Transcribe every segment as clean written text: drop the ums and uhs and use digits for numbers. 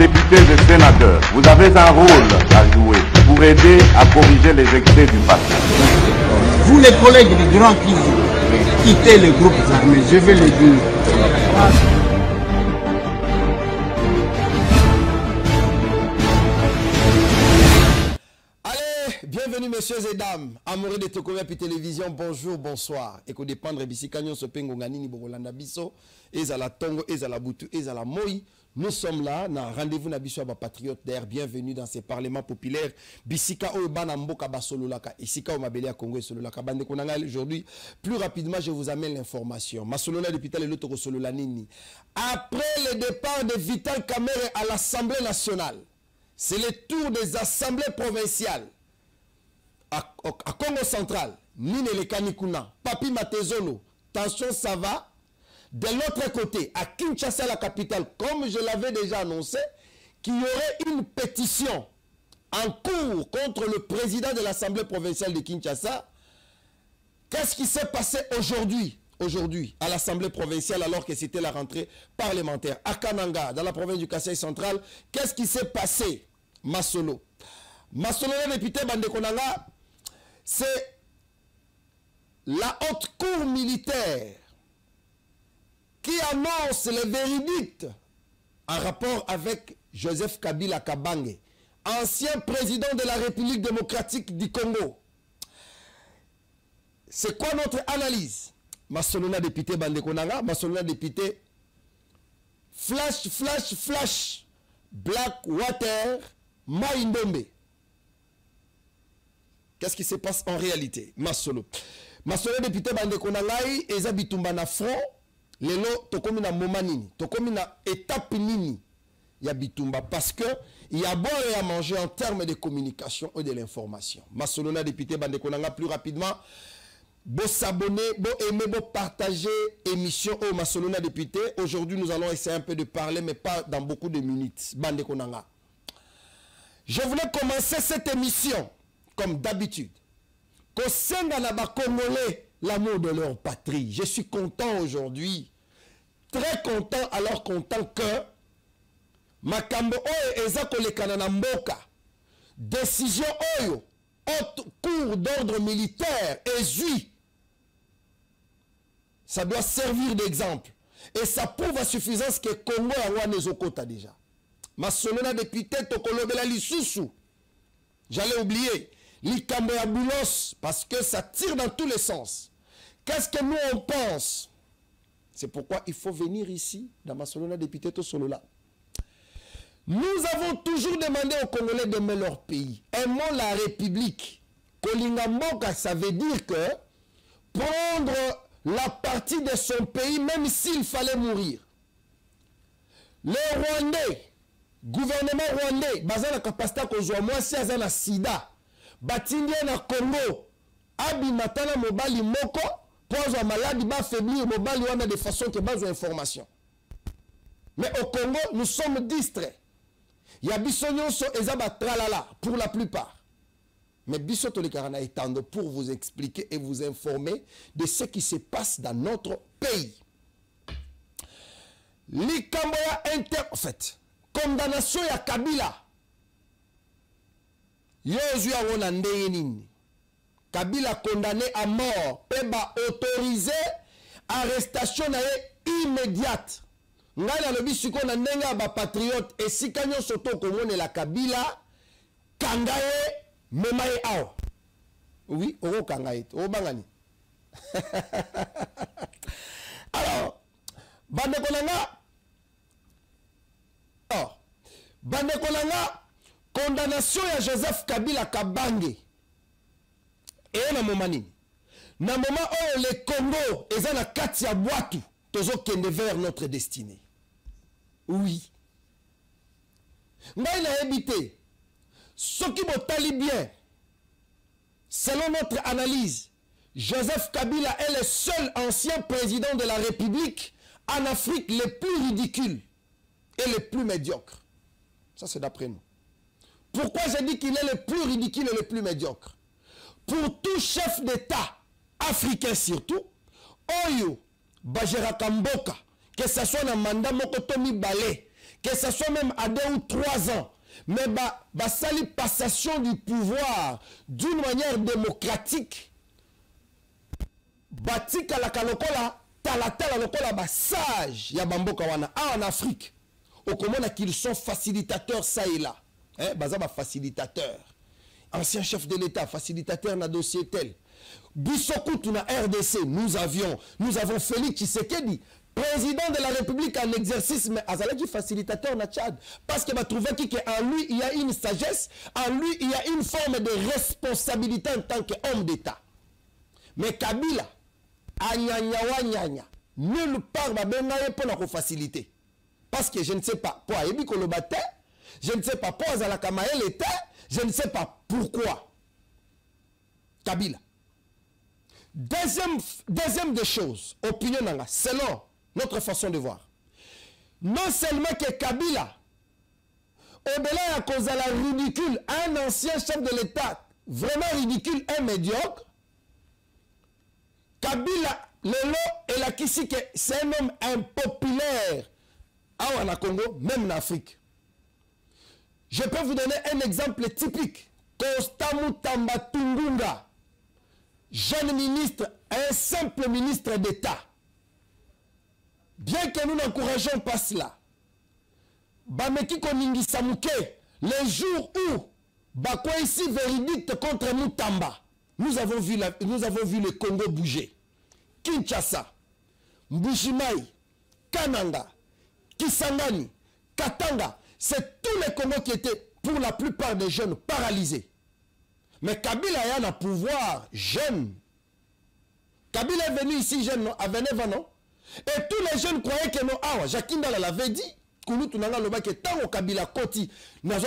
députés et sénateurs, vous avez un rôle à jouer pour aider à corriger les excès du passé. Vous les collègues du Grand qui quittez les groupes armés, je vais le dire. Bienvenue messieurs et dames, amoureux de Tokoya Pi Télévision, bonjour, bonsoir. Et qu'on dépendre Bissika Nyonso Pengo Nganini Borolanda Biso, Ezala Tongo, Ezala Boutou, Ezala Moi. Nous sommes là, na rendez-vous na biso ba patriote d'air. Bienvenue dans ces parlements populaires. Bissika Oyobana Mboka Basololaka, Isika Omabelia Congo et Sololaka Bande Konanga. Aujourd'hui, plus rapidement, je vous amène l'information. Masolola depuis le Lotoko Sololanini. Après le départ de Vital Kamerhe à l'Assemblée nationale, c'est le tour des assemblées provinciales. À Congo central, Nine le Kanikuna, Papi Matezolo, tension ça va. De l'autre côté, à Kinshasa, la capitale, comme je l'avais déjà annoncé, qu'il y aurait une pétition en cours contre le président de l'Assemblée provinciale de Kinshasa. Qu'est-ce qui s'est passé aujourd'hui à l'Assemblée provinciale alors que c'était la rentrée parlementaire? À Kananga, dans la province du Kasaï central, qu'est-ce qui s'est passé? Masolo, le député Bandekonanga, c'est la haute cour militaire qui annonce le verdict en rapport avec Joseph Kabila Kabange, ancien président de la République démocratique du Congo. C'est quoi notre analyse? Masolona député Bandekonanga, Masolona député flash, Blackwater, Maïndombe. Qu'est-ce qui se passe en réalité? Masolo député Bandekonangai, Eza Bitumba na front, lelo tokomi na momanini, tokomi na étape nini ya Bitumba, parce que il y a boire et à manger en termes de communication et de l'information. Masolona député Bandekonanga, plus rapidement, beau s'abonner, beau aimer, beau partager émission au Masolona député. Aujourd'hui, nous allons essayer un peu de parler, mais pas dans beaucoup de minutes. Bandekonanga. Je voulais commencer cette émission comme d'habitude. Kosenga na ba Congolais l'amour de leur patrie. Je suis content aujourd'hui. Très content, alors content que Makambo Oyo eza kolekana na mboka. Décision Oyo, haute cour d'ordre militaire, ezui. Ça doit servir d'exemple. Et ça prouve à suffisance que Congo a wana ezokota déjà. Masolona député tokolobela lisusu. J'allais oublier. Likambo ya boulos, parce que ça tire dans tous les sens. Qu'est-ce que nous on pense? C'est pourquoi il faut venir ici, dans Masolona député Tosolola. Nous avons toujours demandé aux Congolais d'aimer leur pays. Aimons la République. Kolinga Mboka, ça veut dire que prendre la partie de son pays, même s'il fallait mourir. Les Rwandais, gouvernement rwandais, basé na capacité kozwa moi si azana sida. Batindie na Congo, abimatana mobali moko, pour maladie ba faiblir mobali wana de façon que bas information. Mais au Congo, nous sommes distraits. Il y a bisonyonso ezaba tralala pour la plupart. Mais biso tolekarana etando pour vous expliquer et vous informer de ce qui se passe dans notre pays. Likamboya en fait, condamnation ya Kabila. Kabila condamné à mort, Peba autorisé, arrestation immédiate. Ngala lobi siko na nenga ba patriote et si kanyo soto komone la Kabila kangaye memaye awa. Oui, oro kangaye, o bangani. Alors, Bandekonanga, condamnation à Joseph Kabila Kabange. Et na momani. Na moment où le Congo est dans la Katia Boatu, tozo kende vers notre destinée. Oui. Ngaï na habité. Ce qui botali bien, selon notre analyse, Joseph Kabila est le seul ancien président de la République en Afrique le plus ridicule et le plus médiocre. Ça c'est d'après nous. Pourquoi j'ai dit qu'il est le plus ridicule et le plus médiocre? Pour tout chef d'État africain surtout, Oyo, Bajera Kamboka, que ce soit un mandat Mokotomi Balé, que ce soit même à 2 ou 3 ans, mais sali passation du pouvoir d'une manière démocratique, batika la kalokola, talatala lokola sage ya bamboka wana en Afrique. Au comment qu'ils sont facilitateurs ça et là. Bazaba facilitateur. Ancien chef de l'État, facilitateur na dossier tel. Bissokou na RDC, nous avons Félix Tshisekedi, président de la République en exercice, mais Azalaki facilitateur na Tchad. Parce que trouvé qu'en lui, il y a une sagesse, en lui, il y a une forme de responsabilité en tant qu'homme d'État. Mais Kabila, nulle part va pour la faciliter. Parce que je ne sais pas pour Ayebi Kolobate, je ne sais pas pour Azalaka Maël était, je ne sais pas pourquoi. Kabila. Deuxième des choses, opinion nanga, selon notre façon de voir. Non seulement que Kabila, au-delà à cause de la ridicule, un ancien chef de l'État, vraiment ridicule et médiocre, Kabila, Lelo et la Kisike, c'est un homme impopulaire en Congo, même en Afrique. Je peux vous donner un exemple typique. Constant Mutamba Tungunga, jeune ministre, un simple ministre d'État. Bien que nous n'encourageons pas cela, Bameki Koningi Samouke, les jours où Bakwa ici véridique contre Mutamba, nous avons vu le Congo bouger. Kinshasa, Mbujimaï, Kananga, Kisangani, Katanga, c'est tous les Congos qui étaient pour la plupart des jeunes paralysés. Mais Kabila a un pouvoir jeune. Kabila est venu ici jeune, non? À Veneva, non? Et tous les jeunes croyaient que non. Ah, Jacques Ndala l'avait dit. Que tant au Kabila Koti,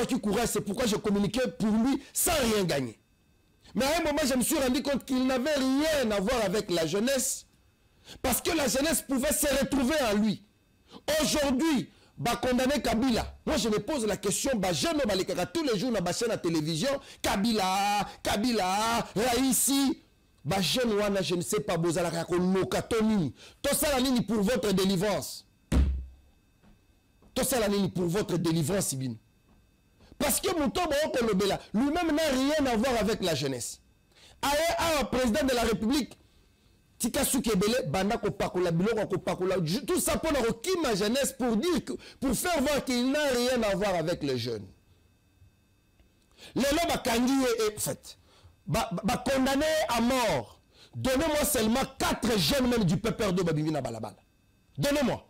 qui courait, c'est pourquoi je communiquais pour lui sans rien gagner. Mais à un moment, je me suis rendu compte qu'il n'avait rien à voir avec la jeunesse. Parce que la jeunesse pouvait se retrouver en lui. Aujourd'hui, condamner Kabila. Moi, je me pose la question, jeune tous les jours dans la chaîne à télévision, Kabila, Raïsi, jeune wana, je ne sais pas, bozalaka konokatoni. Tout ça la ligne pour votre délivrance. Tout ça la ligne pour votre délivrance, Ibin. Parce que Moutombo Kolobela, lui-même n'a rien à voir avec la jeunesse. Un président de la République, Tikasu Kebele, Banda Kopakola, Biloko Kopakola, tout ça pour ma jeunesse pour dire, pour faire voir qu'il n'a rien à voir avec les jeunes. Les lois Kangi est fait. Condamné à mort. Donnez-moi seulement 4 jeunes même du peuple de Babimina Balabala. Donnez-moi.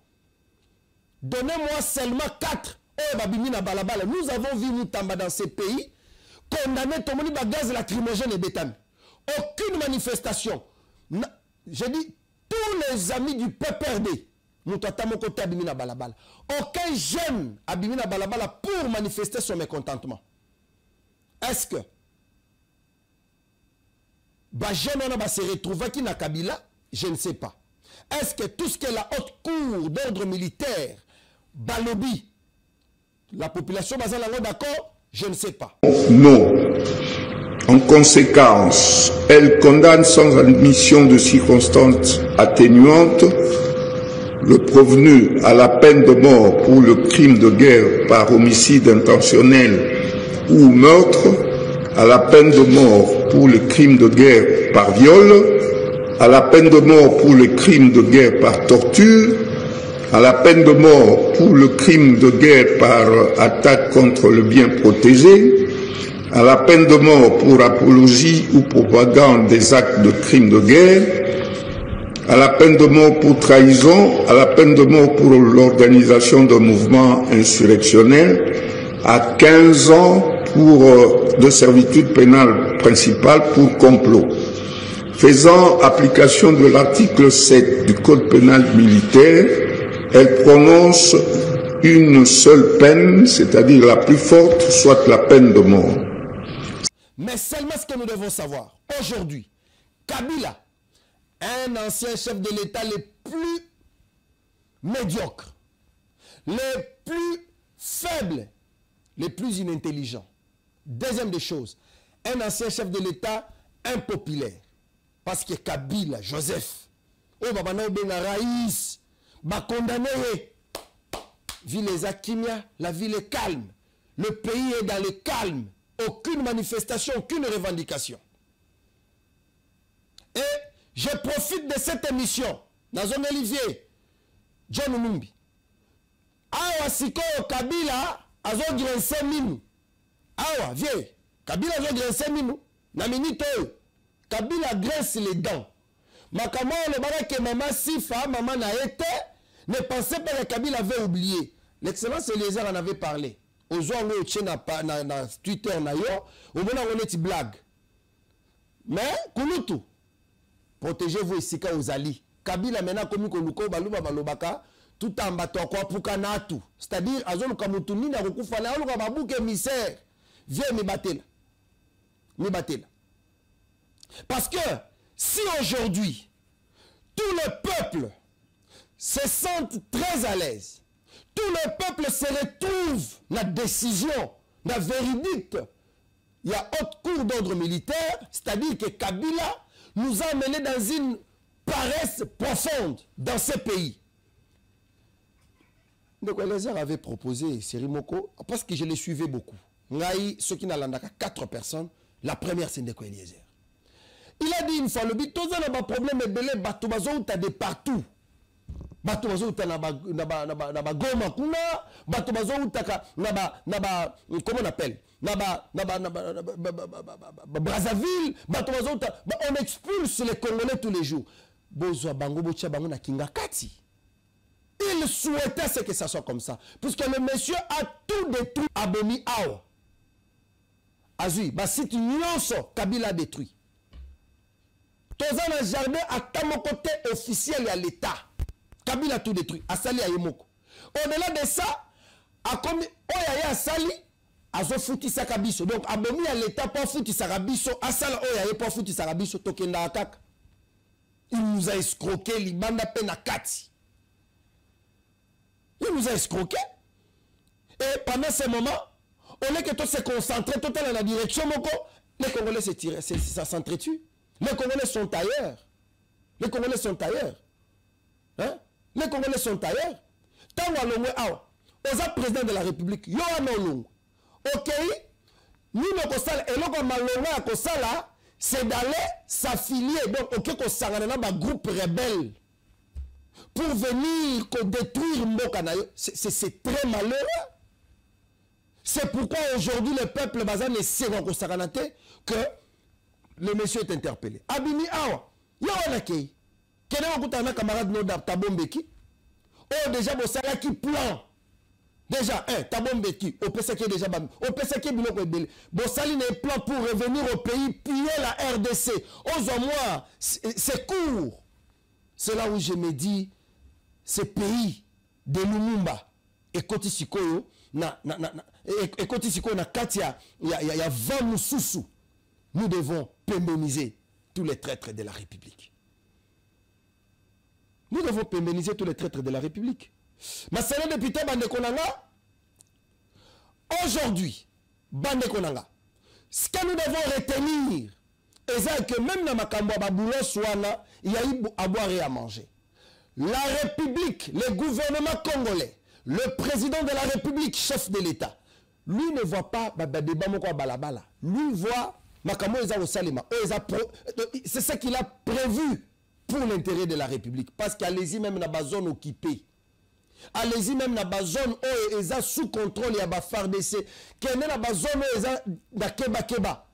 Donnez-moi seulement 4 Babimina Balabala. Nous avons vu Mutamba dans ces pays condamner tout le monde par gaz lacrymogène et bétane. Aucune manifestation. J'ai dit, tous les amis du PPRD, aucun jeune Abimina Balabala pour manifester son mécontentement. Est-ce que jeune va se retrouver qui n'a Kabila? Je ne sais pas. Est-ce que tout ce que la haute cour d'ordre militaire, Balobi, la population va d'accord? Je ne sais pas. Non. En conséquence, elle condamne sans admission de circonstances atténuantes le prévenu à la peine de mort pour le crime de guerre par homicide intentionnel ou meurtre, à la peine de mort pour le crime de guerre par viol, à la peine de mort pour le crime de guerre par torture, à la peine de mort pour le crime de guerre par attaque contre le bien protégé, à la peine de mort pour apologie ou propagande des actes de crimes de guerre, à la peine de mort pour trahison, à la peine de mort pour l'organisation d'un mouvement insurrectionnel, à 15 ans de servitude pénale principale pour complot. Faisant application de l'article 7 du Code pénal militaire, elle prononce une seule peine, c'est-à-dire la plus forte, soit la peine de mort. Mais seulement ce que nous devons savoir, aujourd'hui, Kabila, un ancien chef de l'État les plus médiocres, les plus faibles, les plus inintelligents. Deuxième des choses, un ancien chef de l'État impopulaire. Parce que Kabila, Joseph, Raïs, condamné, ville est Kimia, la ville est calme. Le pays est dans le calme. Aucune manifestation, aucune revendication. Et je profite de cette émission. Nazon Olivier, John Numbi. Awa sikoyo Kabila azo grense minu. Awa, vieux. Kabila azo grense minu. Na minute Kabila grince les dents. Makamo le bala que maman Sifa, maman n'a été, ne pensez pas que Kabila avait oublié. L'excellence Eliezer en avait parlé. Aux gens qui na Twitter na yo, au moins on est blague. Mais Kulutu, protégez-vous ici quand vous allez. Kabila maintenant comme Koluko baluba balobaka tout en battant quoi pour kanatu. C'est-à-dire azon kamutuni na kufa na oluka babuke misère. Viens me battre. Me battre. Parce que si aujourd'hui tout le peuple se sent très à l'aise, tout le peuple se retrouve la décision, la véridique, il y a haute cour d'ordre militaire, c'est-à-dire que Kabila nous a amenés dans une paresse profonde dans ce pays. Donc Eliezer avait proposé Serimoko, parce que je le suivais beaucoup. Ngaï, ceux qui n'ont 4 personnes, la première c'est Ndeko Eliezer. Il a dit une fois, le but, tous les problèmes est belé, Batubazo, tu as de partout. Batubazo, tu as na Goma, Batubazo, tu as comment on appelle? Brazzaville, Batubazo, on expulse les Congolais tous les jours. Bozo, Bango, Bocha, Bango, na Kinga Kati. Il souhaitait que ça soit comme ça. Puisque le monsieur a tout détruit à Beni Awa. Azui, si tu nuances, Kabila détruit. Toza na jardin à mon côté officiel à l'État. Kabila a tout détruit. Asali à Yemoko. Au-delà de ça, a comme Oyaya Asali, Azo fouti Sakabiso. Donc, abomi à l'État pour fouti Sakabiso. Asala Oyaya pour fouti Sakabiso. Tokenda Akak. Il nous a escroqué. Libanda Pena Kati. Il nous a escroqué. Et pendant ce moment, on est que tout se concentrer totalement dans la direction Moko. Les Congolais se tirent. Ça s'entretue. Les Congolais sont ailleurs. Les Congolais sont ailleurs. Hein? Les Congolais sont ailleurs. Tant que l'on est aux président de la République, ok, nous c'est d'aller s'affilier. Donc, ok, qu'on s'arrête dans un groupe rebelle pour venir détruire Mbokanayo. C'est très malheureux. C'est pourquoi aujourd'hui le peuple bazan ne sait que le monsieur est interpellé. Abimi Awa, Yawanakei, quel est un camarade Noda Tabombeki? Oh, déjà, Bossala qui plan. Déjà, Tabombeki, au PSK déjà, au PSK Biloko Ebele. Bossali n'est plan pour revenir au pays, piller la RDC. Aux moi, c'est court. C'est là où je me dis, ce pays de Lumumba et Kotisikoyo, et Kotisikoyo, na Katia, il y a 20 Moussousou. Nous devons pémoniser tous les traîtres de la République. Nous devons pémoniser tous les traîtres de la République. Mais c'est le député Bandekonanga. Aujourd'hui, Bandekonanga, ce que nous devons retenir, c'est que même dans Makambo Baboulo Souana, il y a eu à boire et à manger. La République, le gouvernement congolais, le président de la République, chef de l'État, lui ne voit pas Balabala. Lui voit c'est ce qu'il a prévu pour l'intérêt de la République. Parce qu'allez-y même dans la zone occupée. Allez-y même dans la zone où ils sont sous contrôle, il y a des FARDC. Qu'il y a dans la zone où ils sont dans Keba.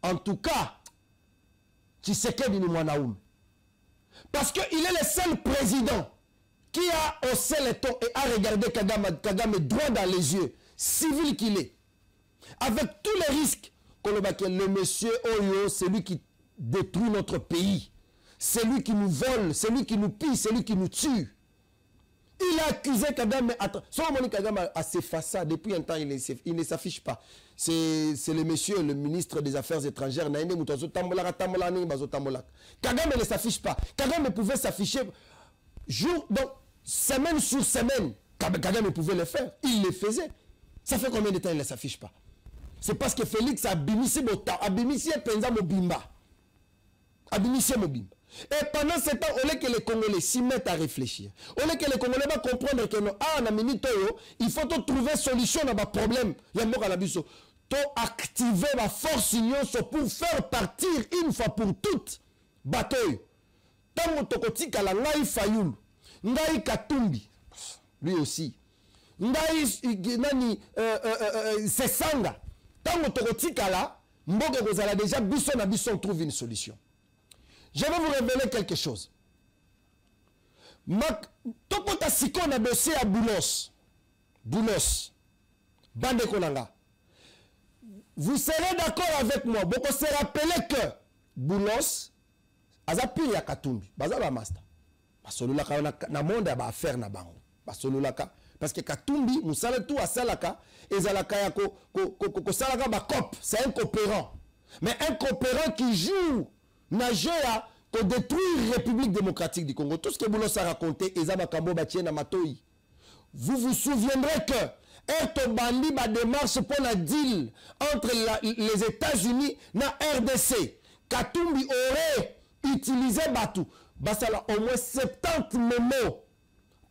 En tout cas, Tshisekedi ni Mwanaoum. Parce qu'il est le seul président qui a haussé le ton et a regardé Kagame droit dans les yeux, civil qu'il est. Avec tous les risques, le monsieur Oyo, c'est lui qui détruit notre pays. C'est lui qui nous vole, c'est lui qui nous pille, c'est lui qui nous tue. Il a accusé Kagame. Son Kagame a s'effacé depuis un temps, il ne s'affiche pas. C'est le monsieur, le ministre des Affaires étrangères. Kagame ne s'affiche pas. Kagame pouvait s'afficher semaine sur semaine. Kagame pouvait le faire. Il le faisait. Ça fait combien de temps il ne s'affiche pas? C'est parce que Félix a bimissé Penza Mobimba. A bimissé Mobimba. Et pendant ce temps, on est que les Congolais s'y mettent à réfléchir. On est que les Congolais vont comprendre que il faut trouver une solution à nos problèmes. Il y a un activer la force union pour faire partir une fois pour toutes. Bateau. Tant que la ngai Fayoul, ngai Katumbi, lui aussi. Ngai nani Sesanga. Tant que là, mboge kozala déjà bisson trouve une solution. Je vais vous révéler quelque chose. Tokota siko na dossier à Boulos. Boulos. Bande Konanga. Vous serez d'accord avec moi. Beaucoup se rappeler que Boulos azapiri ya Katumbi. Bazaba master. Basolulaka na monde ba affaire na bango. Basolulaka parce que Katumbi musala tout asalaka ezalaka ya ko salaka ba cop, c'est un coopérant. Mais un coopérant qui joue nagé pour détruire la République démocratique du Congo. Tout ce que Boulos a raconté, vous vous souviendrez que Erto Bandi a démarche pour la deal entre les États-Unis et la RDC. Katumbi aurait utilisé Batou. Basala au moins 70 mémos.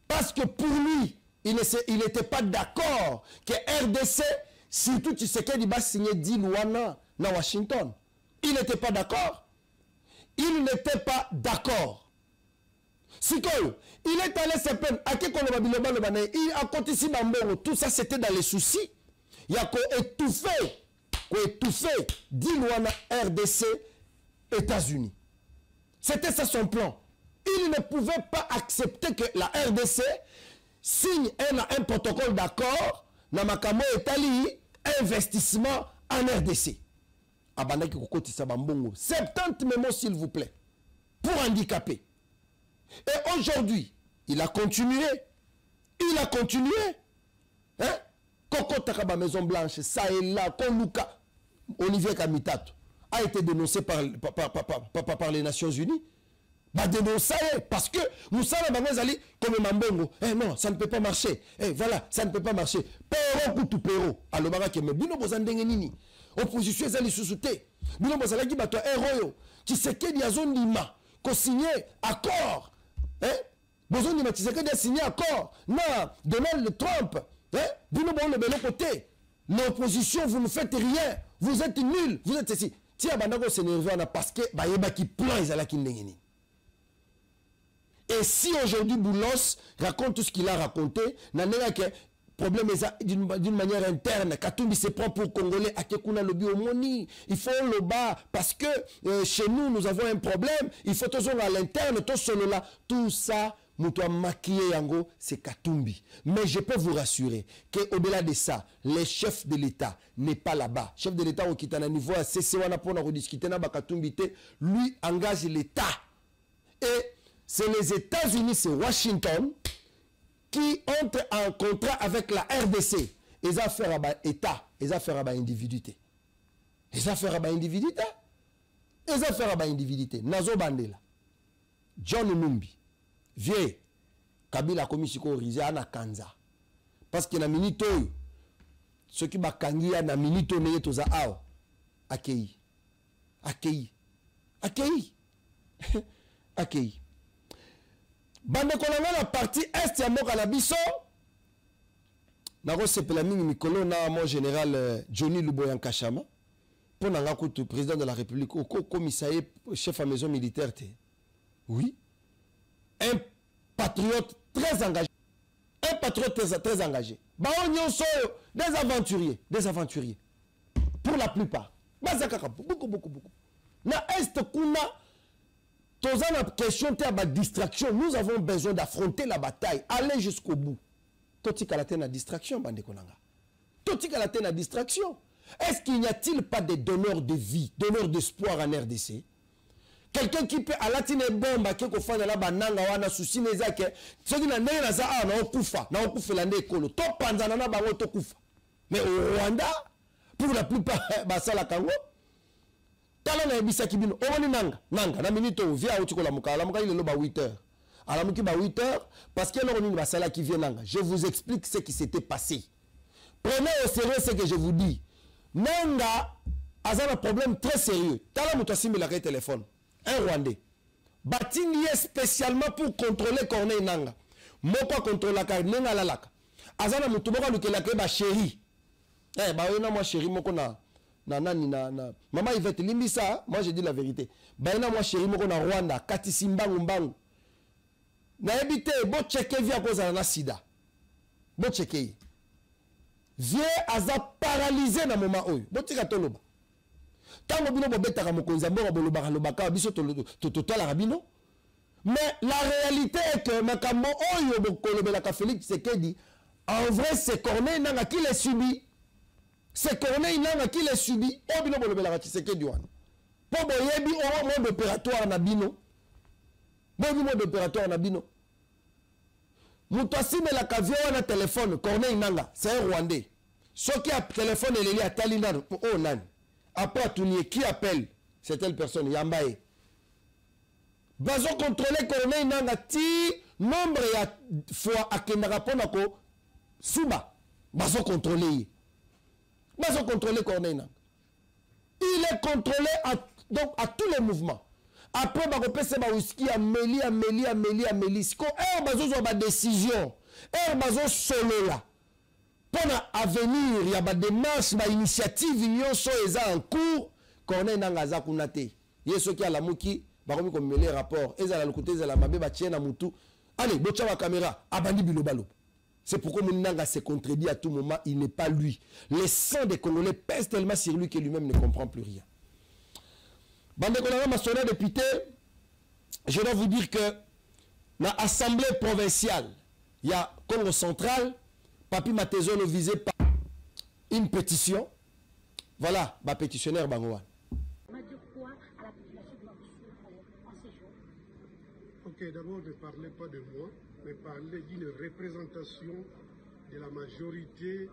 Parce que pour lui, il n'était pas d'accord que RDC, surtout Tshisekedi va signer deal Wana na Washington. Il n'était pas d'accord. Il n'était pas d'accord. Sikoyo, il est allé se plaindre. Il a continué Bamboro. Tout ça, c'était dans les soucis. Il y a étouffé Dilwana RDC États-Unis. C'était ça son plan. Il ne pouvait pas accepter que la RDC signe un protocole d'accord dans Makamo Etali, investissement en RDC. 70 mémos s'il vous plaît pour handicapés. Et aujourd'hui il a continué hein? Koko Takaba Maison Blanche ça et là Koluka Olivier Kamitato a été dénoncé par les Nations Unies. Dénoncé parce que Moussa Bangazali comme Mambongo non ça ne peut pas marcher voilà ça ne peut pas marcher Pero Koutou Pero alors Barake mais bino bozandenge nini opposition ezali susute bino bozalaki bato héros Tshisekedi azondima ko signer accord bozondima Tshisekedi a signé accord non Donald Trump bino bon le bel côté l'opposition vous ne faites rien vous êtes nuls vous êtes ceci tia bandako s'énerver parce que bayeba qui plan ezalaki ndengeni. Et si aujourd'hui Boulos raconte tout ce qu'il a raconté, que problème est d'une manière interne, Katumbi se prend pour Congolais, Akekuna Lobi Omoni, il faut le bas, parce que chez nous avons un problème, il faut toujours à l'interne, tout ça, Moutoua maquillé Yango, c'est Katumbi. Mais je peux vous rassurer qu'au-delà de ça, les chefs de l'État n'est pas là-bas. Chef de l'État qui est à un niveau à CC1 pour rediscuter, lui engage l'État. Et c'est les États-Unis, c'est Washington qui entre en contrat avec la RDC. Les affaires à l'État, les affaires à l'individuité. Les affaires à l'individuité. Les affaires à l'individuité. Nazo Bandela, John Numbi, Vieux, Kabila Komisiko Rizana Kanza. Parce que na minito, ce qui m'a kangia na minito neye toza ao, accueilli. Accueilli. Accueilli. Accueilli. Bande kolanga la partie est ya mboka na biso nako sepela mingi mikolo na mon général Johnny Luboya Nkashama pour nanga kutu président de la République au commissaire chef à maison militaire te. Oui, un patriote très engagé, un patriote très engagé. Ba onyo so des aventuriers pour la plupart. Bazaka beaucoup. Na est kuna Toza la question de distraction, nous avons besoin d'affronter la bataille, aller jusqu'au bout. Totika la tena distraction, bande konanga. Totika la tena distraction. Est-ce qu'il n'y a-t-il pas des donneurs de vie, donneurs d'espoir en RDC? Quelqu'un qui peut à la tine bomba qui ko fana la bananga wana souci nezake, ceux qui na ndena za na okufa, na okufa la ndekolo. To panzana na bango to kufa. Mais au Rwanda, pour la plupart basala Congo tala na ebisaki bino omoni nanga na minute via otikola mukala muka il est ba 8h ala muki ba 8h parce que l'on ba sala qui vient nanga je vous explique ce qui s'était passé. Prenez au sérieux ce que je vous dis. Nanga a un problème très sérieux. Tala muto simila ka téléphone un Rwandais Batingi spécialement pour contrôler Corneille Nanga. Moko contrôler Corneille Lalaka. Azana mutumoka lukelake ba chéri. Eh ba wena moi chéri moko na maman Yvette Limbisa, moi je dis la vérité. Ba wena moi chéri moko na Rwanda, Katisi Mbangu Mbangu. Na ebité bo checker via cause na sida. Bo checker. Vie aza paralysé na moment oyo. Bo tika toloba. Tango bino bobetaka mokonzi mbongo bolobaka lobaka biso totola rabino. Mais la réalité est que makambo oyo bokolobelaka Félix Tshisekedi, en vrai c'est Corneille Nanga qui l'a subi. C'est Corneille Nanga qui l'a subi. O bino bolobelaka Tshisekedi wana. Po boyebi o mode opératoire na bino. Boyebi mode opératoire na bino. Muto asimelaka vio wana téléphone Corneille Nanga, c'est un Rwandais. Ceux qui a téléphone eleli atali nano o nani. Après Tounier, qui appelle? C'est telle personne, Yambaye. Bazo contrôler Corneille Nanga ti nombre ya fois à Kendarapona Suba. Bazo contrôler. Bazo contrôler Corneille Nanga. Il est contrôlé donc à tous les mouvements. Après, bazo pese ba whisky Amélie. Siko bazo zo ba décision. Bazo solo là. Pendant avenir, il y a des démarches, des initiatives, ils sont en cours. Corneille Nanga za kunate. Il y a ceux qui ont la mouki, baromi comme les rapports. Ils ont le côté de la mabé, batien na mutu. Allez, bocha wa caméra, abandi bilobalo. C'est pourquoi Nanga se contredit à tout moment. Il n'est pas lui. Les sangs des Congolais pèsent tellement sur lui que lui-même ne comprend plus rien. Bande Colorama Massonet député, je dois vous dire que dans l'Assemblée provinciale, il y a Congo central. Papi Matezolo visé par une pétition. Voilà, ma pétitionnaire Bangoan. Ok, d'abord ne parlez pas de moi, mais parlez d'une représentation de la majorité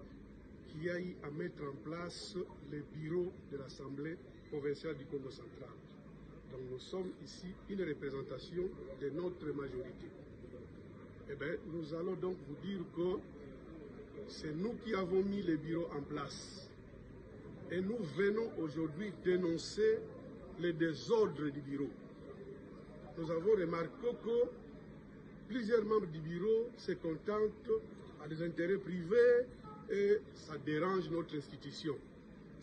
qui a eu à mettre en place le bureau de l'Assemblée provinciale du Congo central. Donc nous sommes ici une représentation de notre majorité. Eh bien, nous allons donc vous dire que c'est nous qui avons mis le bureau en place. Et nous venons aujourd'hui dénoncer les désordres du bureau. Nous avons remarqué que plusieurs membres du bureau se contentent à des intérêts privés et ça dérange notre institution.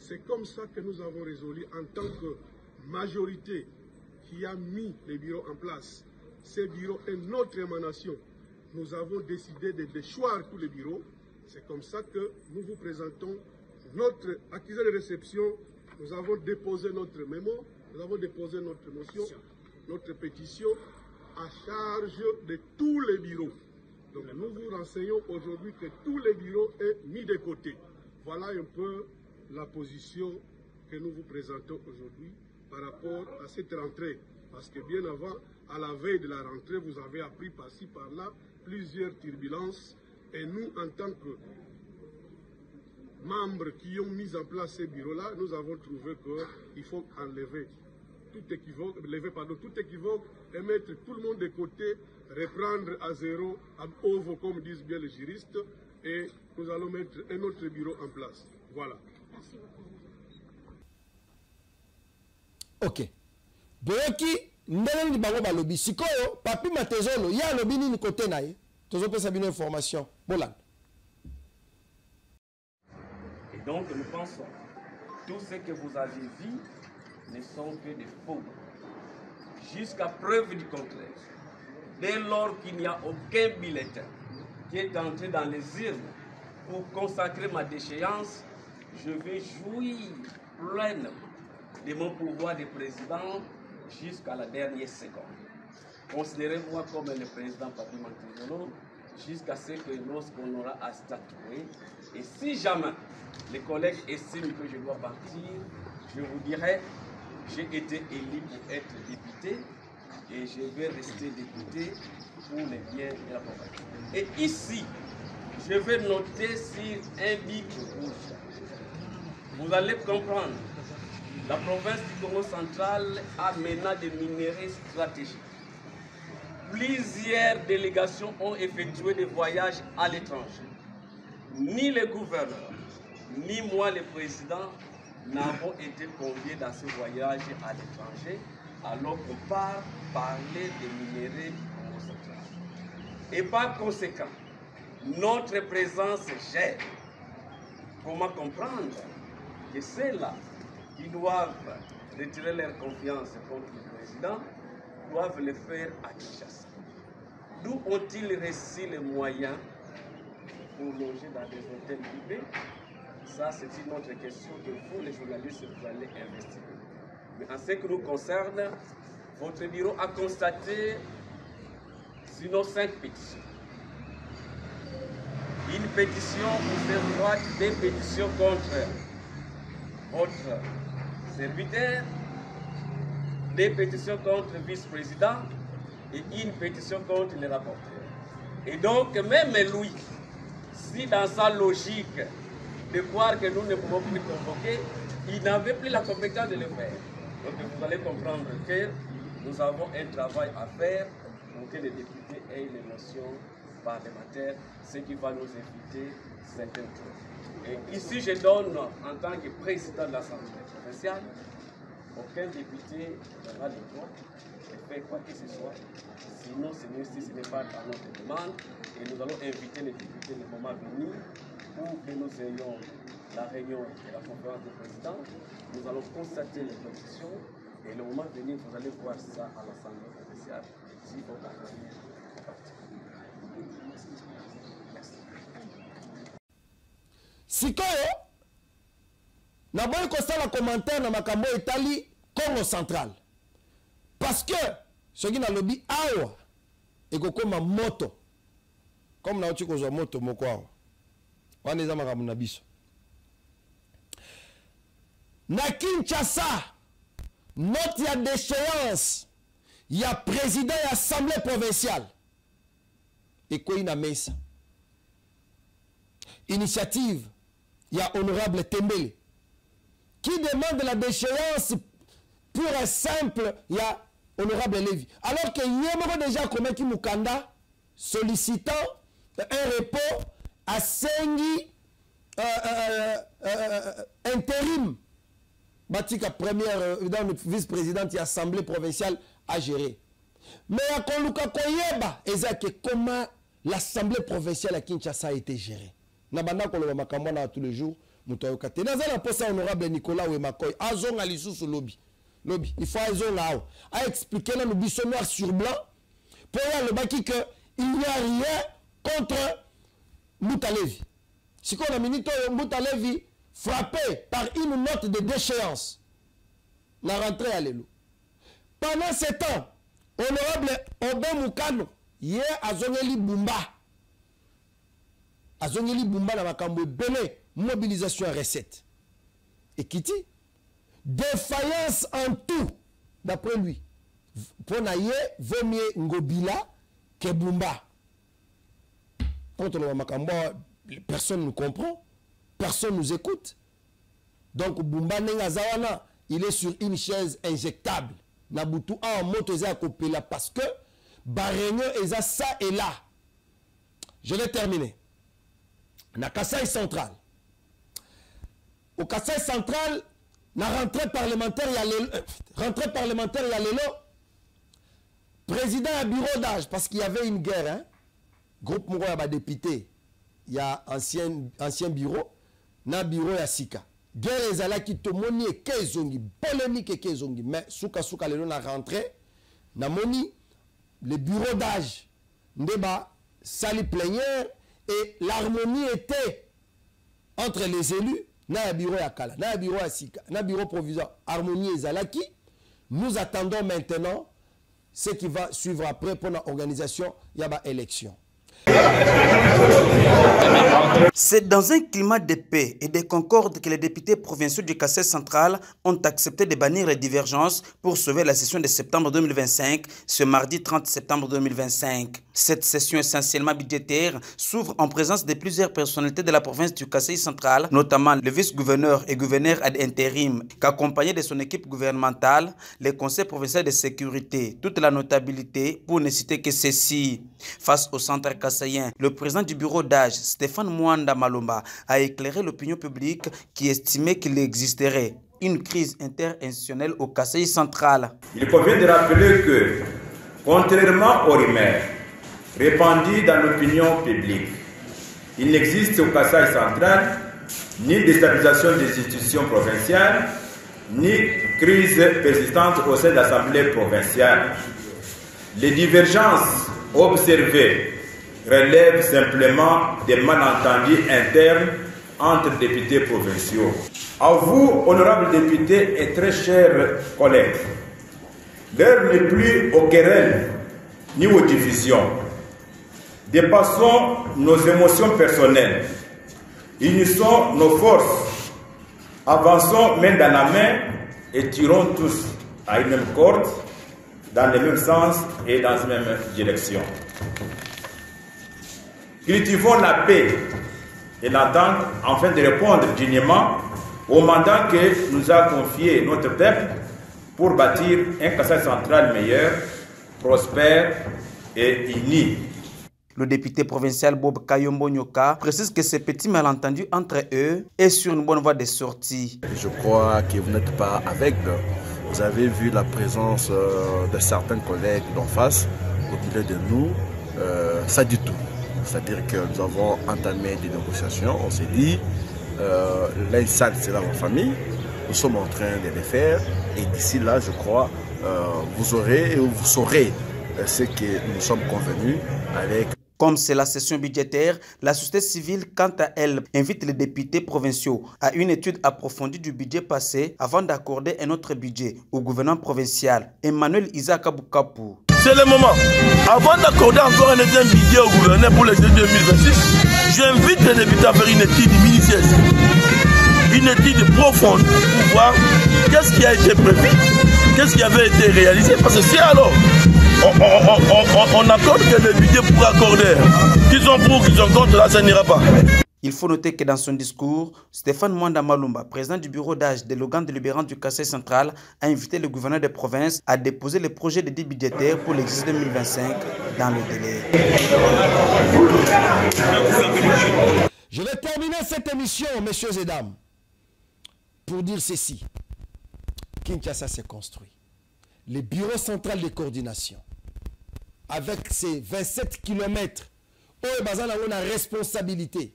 C'est comme ça que nous avons résolu en tant que majorité qui a mis le bureau en place. Ce bureau est notre émanation. Nous avons décidé de déchoir tous les bureaux. C'est comme ça que nous vous présentons notre accusé de réception. Nous avons déposé notre mémo, nous avons déposé notre motion, notre pétition à charge de tous les bureaux. Donc nous vous renseignons aujourd'hui que tous les bureaux sont mis de côté. Voilà un peu la position que nous vous présentons aujourd'hui par rapport à cette rentrée. Parce que bien avant, à la veille de la rentrée, vous avez appris par-ci, par-là, plusieurs turbulences. Et nous, en tant que membres qui ont mis en place ces bureaux-là, nous avons trouvé qu'il faut enlever tout équivoque, et mettre tout le monde de côté, reprendre à zéro, à ovo, comme disent bien les juristes, et nous allons mettre un autre bureau en place. Voilà. Merci beaucoup. Ok. Boyoki, ndenge bango balobi sikoyo, Papi Matezolo, ya lobi ni côté na ye. Tozo pesa bino information. Bolan. Et donc nous pensons, tout ce que vous avez vu ne sont que des faux. Jusqu'à preuve du contraire. Dès lors qu'il n'y a aucun bulletin qui est entré dans les urnes pour consacrer ma déchéance, je vais jouir pleinement de mon pouvoir de président jusqu'à la dernière seconde. Considérez-moi comme le président Papi Matezolo jusqu'à ce que lorsqu'on aura à statuer. Et si jamais les collègues estiment que je dois partir, je vous dirai, j'ai été élu pour être député et je vais rester député pour les biens de la province. Et ici, je vais noter sur un bic rouge. Vous allez comprendre, la province du Congo central a maintenant des minéraux stratégiques. Plusieurs délégations ont effectué des voyages à l'étranger. Ni le gouverneur, ni moi le président n'avons été conviés dans ce voyage à l'étranger. alors qu'on part parler des minéraux concentrés. Et par conséquent, notre présence gère. Comment comprendre que ceux-là qui doivent retirer leur confiance contre le président doivent le faire à Kinshasa? D'où ont-ils reçu les moyens pour loger dans des hôtels privés? Ça, c'est une autre question que vous, les journalistes, vous allez investiguer. Mais en ce qui nous concerne, votre bureau a constaté, sinon 5 pétitions. Une pétition pour faire droit, des pétitions contre votre serviteur, des pétitions contre le vice-président et une pétition contre les rapporteurs. Et donc, même lui, si dans sa logique de croire que nous ne pouvons plus convoquer, il n'avait plus la compétence de le faire. Donc vous allez comprendre que nous avons un travail à faire pour que les députés aient une notion parlementaire, ce qui va nous éviter certaines choses. Et ici, je donne, en tant que président de l'Assemblée provinciale, aucun député n'aura le droit de faire quoi que ce soit. Sinon, ce n'est pas à notre demande. Et nous allons inviter les députés le moment venu pour que nous ayons la réunion de la conférence des présidents. Nous allons constater les positions. Et le moment venu, vous allez voir ça à l'Assemblée provinciale. S'il faut parler. Sikoyo, na boy ko sala commentaire na makambo etali Congo central. Parce que ce qui na lobby awa et kokoma moto. Comme na uti kozwa moto moko awa. Wana eza makambo na biso. Na Kinshasa, note ya déchéance ya président ya assemblée provinciale. Et quoi na mesa. Initiative il y a honorable Tembele qui demande la déchéance pure et simple, il y a honorable Lévi. Alors que Yémero déjà commis qui Mukanda sollicitant un repos à Sengi intérim. Batika première vice-présidente de l'Assemblée provinciale à gérer. Mais à Koluka Koyeba, comment l'Assemblée provinciale à Kinshasa a été gérée. Nabanda koloba makambo na tous les jours mutoyoka te nazala posa honorable Nicolas Wemakoy azonga lisusu lobby il faut azonga a expliquer na biso noir sur blanc pour le baki que il n'y a rien contre Moutalevi. Si qu'on a minute Moutalevi frappé par une note de déchéance la rentrée à l'élo. Pendant ce temps honorable Obé Mukano yé azongeli Bumba Azongeli Bumba na makambo belé mobilisation à recette. Et qui dit défaillance en tout d'après lui. Pour naïe vaut mieux Ngobila que Bumba. Contre le makambo personne ne nous comprend, personne nous écoute. Donc Bumba Nengazawana, il est sur une chaise injectable. Nabutu en moto za kopela parce que Barenyo eza ça et là. Je vais terminer. Na Kasaï central. Au Kasaï central, na rentrée parlementaire il y a l'élo. Président à bureau d'âge parce qu'il y avait une guerre, hein. Groupe Mouro ya ba député. Il y a ancien bureau, na bureau ya Sika. Guerre ezalaki tomoni et kezongi, polémique et kezongi, mais souka l'élo na rentrée, na moni le bureau d'âge ndeba sali plénière. Et l'harmonie était entre les élus, na bureau ya Kala, na bureau ya Sika, na bureau provisoire, harmonie et Zalaki. Nous attendons maintenant ce qui va suivre après pour l'organisation Yaba élection. C'est dans un climat de paix et de concorde que les députés provinciaux du Kasaï central ont accepté de bannir les divergences pour sauver la session de septembre 2025, ce mardi 30 septembre 2025. Cette session essentiellement budgétaire s'ouvre en présence de plusieurs personnalités de la province du Kasaï central, notamment le vice-gouverneur et gouverneur ad intérim, qu'accompagné de son équipe gouvernementale, le conseil provincial de sécurité, toute la notabilité, pour ne citer que ceci. Face au centre kassaïen, le président du bureau d'âge, Stéphane Mwanda Malomba, a éclairé l'opinion publique qui estimait qu'il existerait une crise interinstitutionnelle au Kasaï central. Il convient de rappeler que, contrairement aux rumeurs répandues dans l'opinion publique, il n'existe au Kasaï central ni déstabilisation des institutions provinciales, ni crise persistante au sein de l'Assemblée provinciale. Les divergences observées relèvent simplement des malentendus internes entre députés provinciaux. À vous, honorables députés et très chers collègues, l'heure n'est plus aux querelles ni aux divisions. Dépassons nos émotions personnelles. Unissons nos forces. Avançons main dans la main et tirons tous à une même corde, dans le même sens et dans la même direction. Cultivons la paix et l'entente afin de répondre dignement au mandat que nous a confié notre peuple pour bâtir un Kasaï central meilleur, prospère et uni. Le député provincial Bob Kayombo Nyoka précise que ces petits malentendus entre eux est sur une bonne voie de sortie. Je crois que vous n'êtes pas aveugle. Vous avez vu la présence de certains collègues d'en face au milieu de nous. Ça dit tout. C'est-à-dire que nous avons entamé des négociations. On s'est dit, l'instant c'est dans votre famille. Nous sommes en train de les faire. Et d'ici là, je crois, vous aurez et vous saurez ce que nous sommes convenus avec. Comme c'est la session budgétaire, la société civile, quant à elle, invite les députés provinciaux à une étude approfondie du budget passé avant d'accorder un autre budget au gouvernement provincial. Emmanuel Isaac Bukapu. C'est le moment. Avant d'accorder encore un deuxième budget au gouverneur pour les 2026, j'invite les députés à faire une étude minutieuse, une étude profonde pour voir qu'est-ce qui a été prévu, qu'est-ce qui avait été réalisé. Parce que si alors on accorde que le budget pour accorder, qu'ils sont pour, qu'ils sont contre, là ça n'ira pas. Il faut noter que dans son discours, Stéphane Mwanda Malumba, président du bureau d'âge de l'organe délibérant du Kasaï central, a invité le gouverneur de province à déposer le projet de débit budgétaire pour l'exercice 2025 dans le délai. Je vais terminer cette émission, messieurs et dames, pour dire ceci. Kinshasa s'est construit. Le bureau central de coordination, avec ses 27 km, où on a responsabilité,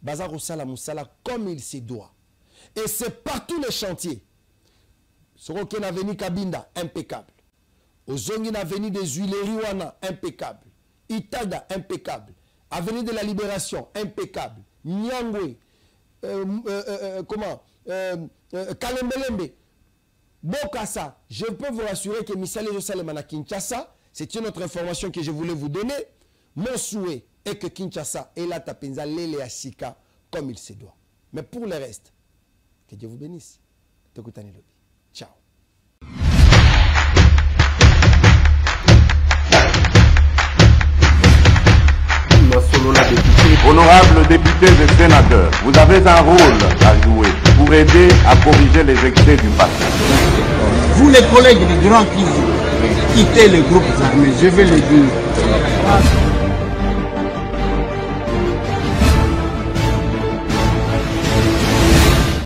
Bazar Oussala Moussala comme il se doit. Et c'est partout les chantiers. Soroken Avenue Kabinda, impeccable. Ozongin Avenue des Huileries Wana, impeccable. Itaga, impeccable. Avenue de la Libération, impeccable. Nyangwe, Kalembelembe, Bokassa. Je peux vous rassurer que Missale Josalemana Kinshasa, c'est une autre information que je voulais vous donner. Mon souhait est que Kinshasa est la tapenza lele asika comme il se doit. Mais pour le reste, que Dieu vous bénisse. Ciao. Honorables députés et sénateurs, vous avez un rôle à jouer pour aider à corriger les excès du passé. Vous les collègues du Grand qui quittez les groupes armés, je vais le dire.